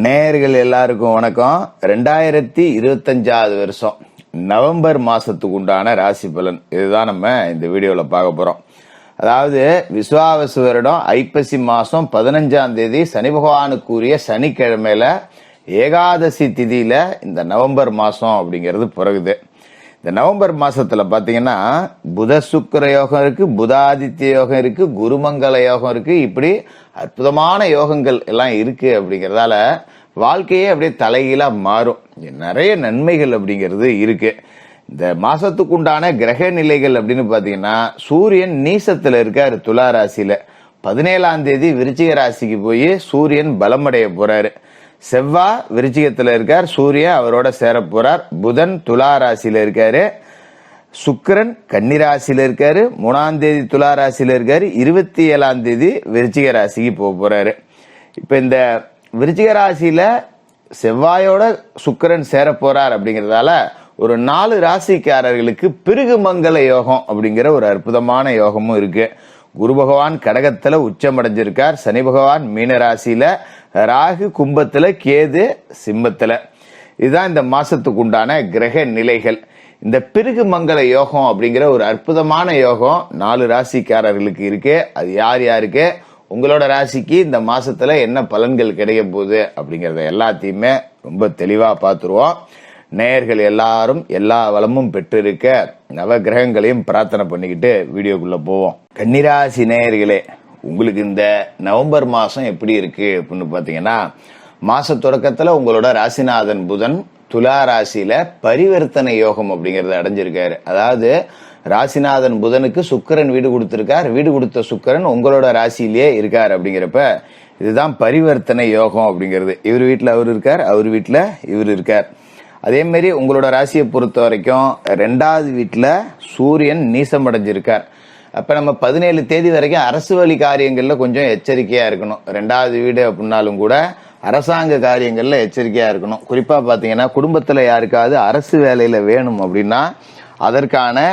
நேயர்கள் எல்லாருக்கும் வணக்கம். 2025 வருஷம் நவம்பர் மாசத்துக்கு உண்டான ராசி பலன் இதுதான் நம்ம இந்த வீடியோல பார்க்க போறோம். அதாவது விஸ்வாவசு வருடம் ஐப்பசி மாசம் 15ஆம் தேதி சனி பகவானுக்குரிய சனிக்கிழமையில ஏகாதசி திதியில இந்த நவம்பர் மாசம் அப்படிங்கிறது பிறகுது. இந்த நவம்பர் மாசத்துல பாத்தீங்கன்னா புத சுக்கிர யோகம் இருக்கு, புதாதித்ய யோகம் இருக்கு, குருமங்கல யோகம் இருக்கு. இப்படி அற்புதமான யோகங்கள் எல்லாம் இருக்கு. அப்படிங்கறதால வாழ்க்கையே அப்படியே தலைகீழா மாறும். நிறைய நன்மைகள் அப்படிங்கிறது இருக்கு. இந்த மாசத்துக்கு உண்டான கிரக நிலைகள் அப்படின்னு பாத்தீங்கன்னா சூரியன் நீசத்துல இருக்காரு துலா ராசியில. 17ஆம் தேதி விருச்சிக ராசிக்கு போய் சூரியன் பலமடைய போறாரு. செவ்வாய் விருச்சிகத்துல இருக்கார், சூரியன் அவரோட சேர போறார். புதன் துலா ராசியில இருக்காரு, சுக்கிரன் கன்னிராசியில இருக்காரு. 3ஆம் தேதி துலா ராசியில இருக்காரு, 27ஆம் தேதி விருச்சிக ராசிக்கு போறாரு. இப்ப இந்த விருச்சிக ராசியில செவ்வாயோட சுக்கிரன் சேர போறார். அப்படிங்கறதால ஒரு 4 ராசிக்காரர்களுக்கு பிருகுமங்கல யோகம் அப்படிங்கிற ஒரு அற்புதமான யோகமும் இருக்கு. குரு பகவான் கடகத்துல உச்சமடைஞ்சிருக்கார், சனி பகவான் மீன ராசியில, ராகு கும்பத்துல, கேது சிம்மத்துல. இதுதான் இந்த மாசத்துக்கு உண்டான கிரக நிலைகள். இந்த பிருகு மங்கள யோகம் அப்படிங்கிற ஒரு அற்புதமான யோகம் 4 ராசிக்காரர்களுக்கு இருக்கு. அது யார் யாருக்கு, உங்களோட ராசிக்கு இந்த மாசத்துல என்ன பலன்கள் கிடைக்க போகுது அப்படிங்கறத எல்லாத்தையுமே ரொம்ப தெளிவா பார்த்துருவோம். நேயர்கள் எல்லாரும் எல்லா வளமும் பெற்றிருக்க நவ கிரகங்களையும் பிரார்த்தனை பண்ணிக்கிட்டு வீடியோக்குள்ள போவோம். கன்னிராசி நேயர்களே, உங்களுக்கு இந்த நவம்பர் மாசம் எப்படி இருக்கு அப்படின்னு பாத்தீங்கன்னா, மாச தொடக்கத்துல உங்களோட ராசிநாதன் புதன் துலா ராசியில பரிவர்த்தனை யோகம் அப்படிங்கறத அடைஞ்சிருக்காரு. அதாவது ராசிநாதன் புதனுக்கு சுக்கிரன் வீடு கொடுத்திருக்கார், வீடு கொடுத்த சுக்கிரன் உங்களோட ராசியிலேயே இருக்கார். அப்படிங்கிறப்ப இதுதான் பரிவர்த்தனை யோகம் அப்படிங்கிறது. இவர் வீட்டுல அவர் இருக்கார், அவர் வீட்டுல இவர் இருக்கார். அதே மாதிரி உங்களோட ராசியை பொறுத்த வரைக்கும் 2வது வீட்டுல சூரியன் நீசம் அடைஞ்சிருக்கார். அப்ப நம்ம 17 தேதி வரைக்கும் அரசு வழி காரியங்கள்ல கொஞ்சம் எச்சரிக்கையா இருக்கணும். 2வது வீடு அப்படின்னாலும் கூட அரசாங்க காரியங்கள்ல எச்சரிக்கையா இருக்கணும். குறிப்பா பாத்தீங்கன்னா குடும்பத்துல யாருக்காவது அரசு வேலையில வேணும் அப்படின்னா அதற்கான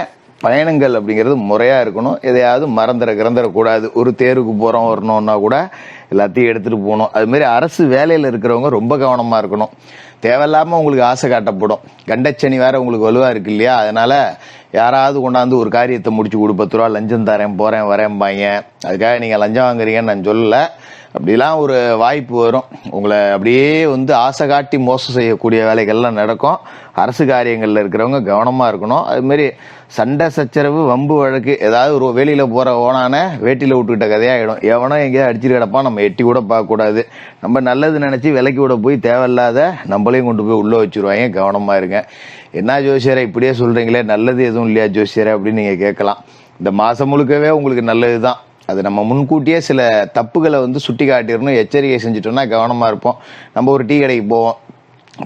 பயணங்கள் அப்படிங்கிறது முறையா இருக்கணும். எதையாவது மறந்துடக்கூடாது. ஒரு தேர்வுக்கு போறோம் வரணும்னா கூட எல்லாத்தையும் எடுத்துட்டு போகணும். அது மாதிரி அரசு வேலையில இருக்கிறவங்க ரொம்ப கவனமா இருக்கணும். தேவையில்லாம உங்களுக்கு ஆசை காட்டப்படும். கண்டச்சனி வேற உங்களுக்கு வலுவா இருக்கு இல்லையா, அதனால யாராவது கொண்டாந்து ஒரு காரியத்தை முடிச்சு கொடு, 10 ரூபா லஞ்சம் தரேன் போறேன் வரேன்பாங்க. அதுக்காக நீங்க லஞ்சம் வாங்குறீங்கன்னு நான் சொல்லல. அப்படிலாம் ஒரு வாய்ப்பு வரும். உங்களை அப்படியே ஆசை காட்டி மோசம் செய்யக்கூடிய வேலைகள்லாம் நடக்கும். அரசு காரியங்கள்ல இருக்கிறவங்க கவனமா இருக்கணும். அது மாதிரி சண்டை சச்சரவு வம்பு வழக்கு ஏதாவது ஒரு வெளியில போற ஓனான வேட்டியில விட்டுக்கிட்ட கதையாயிடும். எவனோ எங்கேயாவது அடிச்சுட்டு கிடப்பான், நம்ம எட்டி கூட பார்க்க கூடாது. நம்ம நல்லது நினைச்சு விலைக்கு விட போய் தேவையில்லாத நம்மளையும் கொண்டு போய் உள்ள வச்சிருவாங்க. கவனமா இருங்க. என்ன ஜோசியரை இப்படியே சொல்றீங்களே, நல்லது எதுவும் இல்லையா ஜோசியரை அப்படின்னு நீங்க கேட்கலாம். இந்த மாசம் முழுக்கவே உங்களுக்கு நல்லதுதான். அது நம்ம முன்கூட்டியே சில தப்புகளை சுட்டி காட்டிடணும், எச்சரிக்கை செஞ்சுட்டோம்னா கவனமா இருப்போம். நம்ம ஒரு டீ கடைக்கு போவோம்,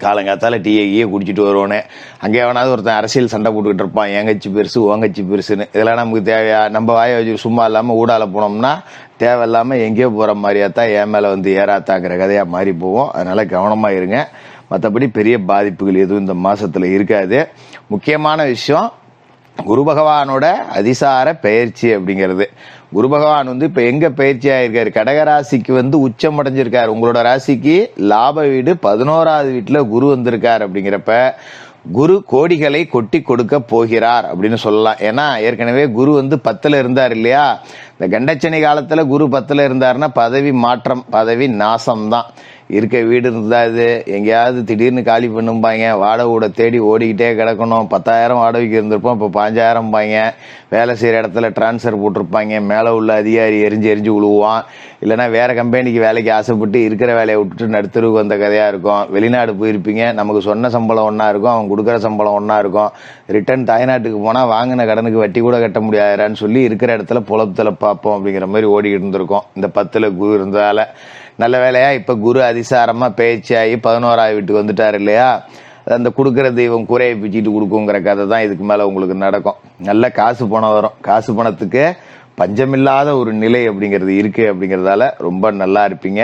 காலங்காத்தால டீயை குடிச்சிட்டு வருவோன்னு, அங்கே எவனாவது ஒருத்தன் அரசியல் சண்டை போட்டுக்கிட்டு இருப்பான், எங்கச்சி பெருசு ஓங்கச்சி பெருசுன்னு. இதெல்லாம் நமக்கு தேவையா? நம்ம வாயை வச்சு சும்மா இல்லாம ஊடால போனோம்னா தேவையில்லாம எங்கேயோ போற மாதிரியாத்தான் என் மேல ஏறாத்தாங்கிற கதையா மாறி போவோம். அதனால கவனமா இருங்க. மற்றபடி பெரிய பாதிப்புகள் எதுவும் இந்த மாசத்துல இருக்காது. முக்கியமான விஷயம் குரு பகவானோட அதிசார பெயர்ச்சி அப்படிங்கிறது. குரு பகவான் இப்ப எங்க பயிற்சி ஆயிருக்காரு, கடகராசிக்கு உச்சம் அடைஞ்சிருக்காரு. உங்களோட ராசிக்கு லாப வீடு 11வது வீட்டுல குரு வந்திருக்காரு. அப்படிங்கிறப்ப குரு கோடிகளை கொட்டி கொடுக்க போகிறார் அப்படின்னு சொல்லலாம். ஏன்னா ஏற்கனவே குரு 10ல இருந்தார் இல்லையா. இந்த கண்டச்சனி காலத்துல குரு 10ல இருந்தாருன்னா பதவி மாற்றம், பதவி நாசம் தான். இருக்க வீடு இருந்தா இது எங்கேயாவது திடீர்னு காலி பண்ணும்பாங்க. வாடகை கூட தேடி ஓடிக்கிட்டே கிடக்கணும். 10,000 வாடகைக்கு இருந்திருப்போம், இப்போ 5,000 பாங்க. வேலை செய்யற இடத்துல டிரான்ஸ்ஃபர் போட்டிருப்பாங்க, மேல உள்ள அதிகாரி எரிஞ்சு விழுவான். இல்லைன்னா வேற கம்பெனிக்கு வேலைக்கு ஆசைப்பட்டு இருக்கிற வேலையை விட்டுட்டு நடுத்தருக்கு வந்த கதையா இருக்கும். வெளிநாடு போயிருப்பீங்க, நமக்கு சொன்ன சம்பளம் ஒன்னா இருக்கும், அவங்க கொடுக்குற சம்பளம் ஒன்னா இருக்கும். ரிட்டர்ன் தாய்நாட்டுக்கு போனா வாங்கின கடனுக்கு வட்டி கூட கட்ட முடியாதுன்னு சொல்லி இருக்கிற இடத்துல புலத்துல பார்ப்போம் அப்படிங்கிற மாதிரி ஓடிக்கிட்டு இருந்திருக்கோம். இந்த 10ல குரு இருந்ததால நல்ல வேலையா இப்ப குரு அதிசாரமா பேச்சாகி 11வது வீட்டுக்கு வந்துட்டாரு இல்லையா. அந்த கொடுக்கற தெய்வம் குறையை பிச்சுட்டு கொடுக்குங்கிற கதை தான் இதுக்கு மேல உங்களுக்கு நடக்கும். நல்ல காசு பணம் வரும். காசு பணத்துக்கு பஞ்சமில்லாத ஒரு நிலை அப்படிங்கிறது இருக்கு. அப்படிங்கறதால ரொம்ப நல்லா இருப்பீங்க.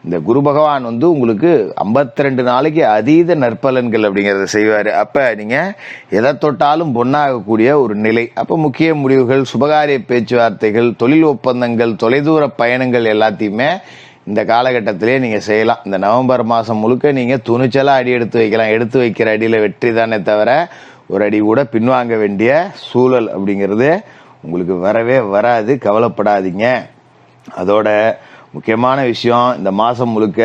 இந்த குரு பகவான் உங்களுக்கு 52 நாளைக்கு அதீத நற்பலன்கள் அப்படிங்கறத செய்வாரு. அப்ப நீங்க எதை தொட்டாலும் பொன்னாகக்கூடிய ஒரு நிலை. அப்ப முக்கிய முடிவுகள், சுபகாரிய பேச்சுவார்த்தைகள், தொழில் ஒப்பந்தங்கள், தொலைதூர பயணங்கள் எல்லாத்தையுமே இந்த காலகட்டத்திலே நீங்கள் செய்யலாம். இந்த நவம்பர் மாதம் முழுக்க நீங்கள் துணிச்சலாக அடி எடுத்து வைக்கலாம். எடுத்து வைக்கிற அடியில் வெற்றி தானே தவிர ஒரு அடி கூட பின்வாங்க வேண்டிய சூழல் அப்படிங்கிறது உங்களுக்கு வரவே வராது. கவலைப்படாதீங்க. அதோட முக்கியமான விஷயம், இந்த மாதம் முழுக்க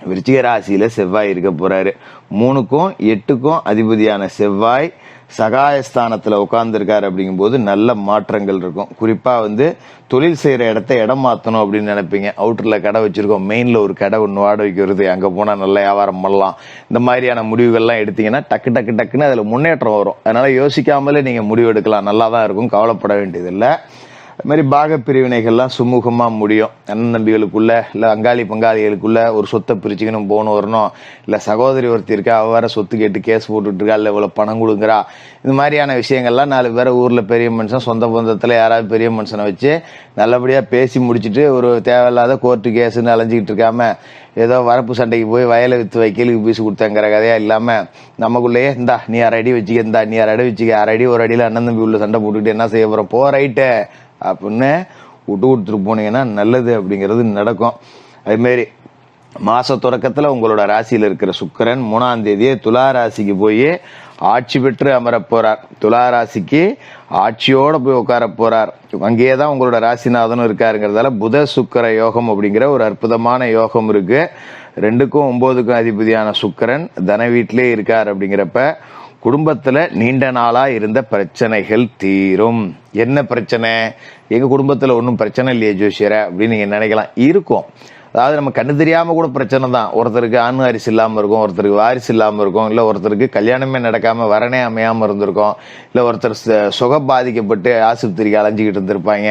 விருச்சிக ராசியில் செவ்வாய் இருக்க போகிறாரு. 3க்கும் 8க்கும் அதிபதியான செவ்வாய் சகாயஸ்தானத்தில் உட்கார்ந்துருக்காரு. அப்படிங்கும்போது நல்ல மாற்றங்கள் இருக்கும். குறிப்பாக தொழில் செய்கிற இடத்த இடம் மாற்றணும் அப்படின்னு நினைப்பீங்க. அவுட்டரில் கடை வச்சுருக்கோம், மெயினில் ஒரு கடை ஒன்று வாடகைக்கு வருது, அங்கே போனால் நல்ல வியாபாரம் பண்ணலாம். இந்த மாதிரியான முடிவுகள்லாம் எடுத்தீங்கன்னா டக்குன்னு அதில் முன்னேற்றம் வரும். அதனால் யோசிக்காமலே நீங்கள் முடிவு எடுக்கலாம். நல்லா தான் இருக்கும், கவலைப்பட வேண்டியதில்லை. அது மாதிரி பாக பிரிவினைகள்லாம் சுமூகமாக முடியும். அண்ணன் தம்பிகளுக்குள்ள இல்லை அங்காளி பங்காளிகளுக்குள்ள ஒரு சொத்தை பிரிச்சுக்கணும் போகணும் வரணும், இல்லை சகோதரி ஒருத்தி இருக்கா அவ வேற சொத்து கேட்டு கேஸ் போட்டுட்டு இருக்கா, இல்லை இவ்வளோ பணம் கொடுங்குறா, இது மாதிரியான விஷயங்கள்லாம் 4 பேரை ஊரில் பெரிய மனுஷன் சொந்த பந்தத்தில் யாராவது பெரிய மனுஷனை வச்சு நல்லபடியாக பேசி முடிச்சுட்டு ஒரு தேவையில்லாத கோர்ட்டு கேஸுன்னு அலைஞ்சிக்கிட்டு இருக்காம ஏதோ வரப்பு சண்டைக்கு போய் வயலை விற்று வைக்கலுக்கு பீசு கொடுத்தங்கிற கதையாக இல்லாமல் நமக்குள்ளேயே இந்தா நீ 1/2 அடி வச்சுக்க, இந்தா நீ 1/2 அடி வச்சுக்க, 1/2 அடி ஒரு அடியில் அண்ணன் தம்பி உள்ள சண்டை போட்டுக்கிட்டு என்ன செய்ய போகிறோம், போ ரைட்டு அப்படின்னு விட்டு கொடுத்துட்டு போனீங்கன்னா நல்லது அப்படிங்கிறது நடக்கும். அதுமாரி மாச தொடக்கத்தில் உங்களோட ராசியில் இருக்கிற சுக்கிரன் 3ஆம் தேதியே துலா ராசிக்கு போய் ஆட்சி பெற்று அமர போறார். துலா ராசிக்கு ஆட்சியோட போய் உட்கார போறார். அங்கேயே தான் உங்களோட ராசிநாதனும் இருக்காருங்கிறதால புத சுக்கிர யோகம் அப்படிங்கிற ஒரு அற்புதமான யோகம் இருக்கு. 2க்கும் 9க்கும் அதிபதியான சுக்கிரன் தன வீட்டிலே இருக்கார். அப்படிங்கிறப்ப குடும்பத்துல நீண்ட நாளா இருந்த பிரச்சனைகள் தீரும். என்ன பிரச்சனை? எங்க குடும்பத்துல ஒன்றும் பிரச்சனை இல்லையே ஜோசியரை அப்படின்னு நீங்க நினைக்கலாம். இருக்கும். அதாவது நம்ம கண்ணு தெரியாம கூட பிரச்சனை தான். ஒருத்தருக்கு ஆண் வாரிசு இல்லாம இருக்கும், ஒருத்தருக்கு வாரிசு இல்லாம இருக்கும், இல்ல ஒருத்தருக்கு கல்யாணமே நடக்காம வரனே அமையாம இருந்திருக்கும், இல்ல ஒருத்தர் சுக பாதிக்கப்பட்டு ஆஸ்பத்திரிக்கு அலைஞ்சிக்கிட்டு இருந்திருப்பாங்க,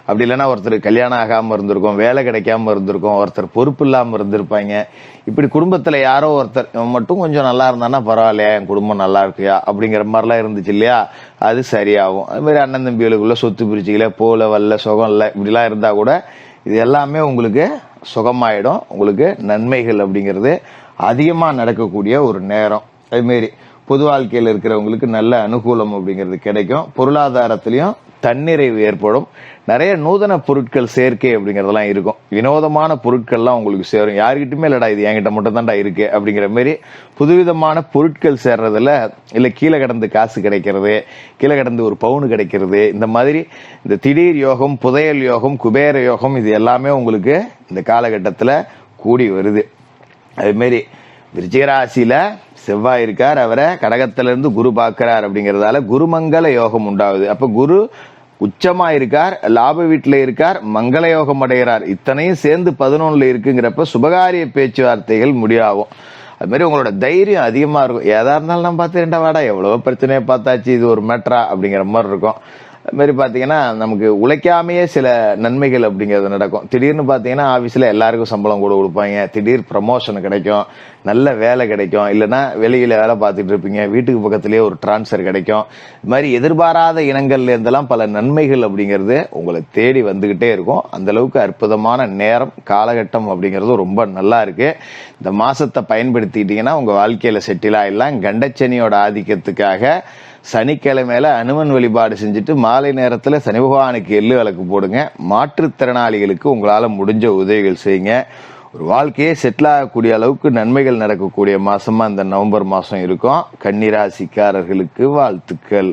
அப்படி இல்லைன்னா ஒருத்தருக்கு கல்யாணம் ஆகாம இருந்திருக்கும், வேலை கிடைக்காம இருந்திருக்கும், ஒருத்தர் பொறுப்பு இல்லாம இருந்திருப்பாங்க. இப்படி குடும்பத்துல யாரோ ஒருத்தர் மட்டும் கொஞ்சம் நல்லா இருந்தானா பரவாயில்லையா, என் குடும்பம் நல்லா இருக்குயா அப்படிங்கிற மாதிரிலாம் இருந்துச்சு இல்லையா, அது சரியாகும். அது மாதிரி அண்ணன் தம்பிகளுக்குள்ள சொத்து பிரிச்சுக்கல போல வரல சுகம் இல்லை இப்படிலாம் இருந்தா கூட இது எல்லாமே உங்களுக்கு சுகமாயிடும். உங்களுக்கு நன்மைகள் அப்படிங்கிறது அதிகமாக நடக்கக்கூடிய ஒரு நேரம். அதுமாரி பொது வாழ்க்கையில் இருக்கிறவங்களுக்கு நல்ல அனுகூலம் அப்படிங்கிறது கிடைக்கும். பொருளாதாரத்திலையும் தன்னிறைவு ஏற்படும். நிறைய நூதன பொருட்கள் சேர்க்கை அப்படிங்கிறதெல்லாம் இருக்கும். வினோதமான பொருட்கள்லாம் உங்களுக்கு சேரும். யாருக்கிட்டுமே இல்லடா இது என்கிட்ட மட்டும் தான்டா இருக்கு அப்படிங்கிற மாதிரி புதுவிதமான பொருட்கள் சேர்றதுல இல்லை கீழே கடந்து காசு கிடைக்கிறது, கீழே கடந்து ஒரு பவுனு கிடைக்கிறது, இந்த மாதிரி இந்த திடீர் யோகம், புதையல் யோகம், குபேர யோகம் இது எல்லாமே உங்களுக்கு இந்த காலகட்டத்தில் கூடி வருது. அதுமாரி விருச்சிகராசியில செவ்வாய் இருக்கார், அவரை கடகத்திலிருந்து குரு பார்க்கிறார். அப்படிங்கிறதால குருமங்கள யோகம் உண்டாகுது. அப்ப குரு உச்சமா இருக்கார், லாப வீட்டுல இருக்கார், மங்கள யோகம் அடைகிறார். இத்தனையும் சேர்ந்து 11ல இருக்குங்கிறப்ப சுபகாரிய பேச்சுவார்த்தைகள் முடியாகும். அது மாதிரி உங்களோட தைரியம் அதிகமா இருக்கும். ஏதா இருந்தாலும் நான் பார்த்து 2 வாடா எவ்வளவோ பிரச்சனையை பார்த்தாச்சு, இது ஒரு மேட்ரா அப்படிங்கிற மாதிரி இருக்கும். அது மாதிரி பார்த்தீங்கன்னா நமக்கு உழைக்காமையே சில நன்மைகள் அப்படிங்கிறது நடக்கும். திடீர்னு பார்த்தீங்கன்னா ஆஃபீஸில் எல்லாருக்கும் சம்பளம் கூட கொடுப்பாங்க, திடீர் ப்ரமோஷன் கிடைக்கும், நல்ல வேலை கிடைக்கும், இல்லைன்னா வெளியில் வேலை பார்த்துட்டு இருப்பீங்க, வீட்டுக்கு பக்கத்துலேயே ஒரு டிரான்ஸ்ஃபர் கிடைக்கும். இது மாதிரி எதிர்பாராத இனங்கள்லேருந்தெல்லாம் பல நன்மைகள் அப்படிங்கிறது உங்களை தேடி வந்துக்கிட்டே இருக்கும். அந்த அளவுக்கு அற்புதமான நேரம் காலகட்டம் அப்படிங்கிறது ரொம்ப நல்லா இருக்கு. இந்த மாசத்தை பயன்படுத்திக்கிட்டீங்கன்னா உங்கள் வாழ்க்கையில் செட்டில் ஆகிடலாம். கண்டச்சனியோட ஆதிக்கத்துக்காக சனிக்கிழமையில அனுமன் வழிபாடு செஞ்சுட்டு மாலை நேரத்தில் சனி பகவானுக்கு எள்ளு விளக்கு போடுங்க. மாற்றுத்திறனாளிகளுக்கு உங்களால் முடிஞ்ச உதவிகள் செய்யுங்க. ஒரு வாழ்க்கையே செட்டில் ஆகக்கூடிய அளவுக்கு நன்மைகள் நடக்கக்கூடிய மாசமா இந்த நவம்பர் மாசம் இருக்கும். கன்னிராசிக்காரர்களுக்கு வாழ்த்துக்கள்.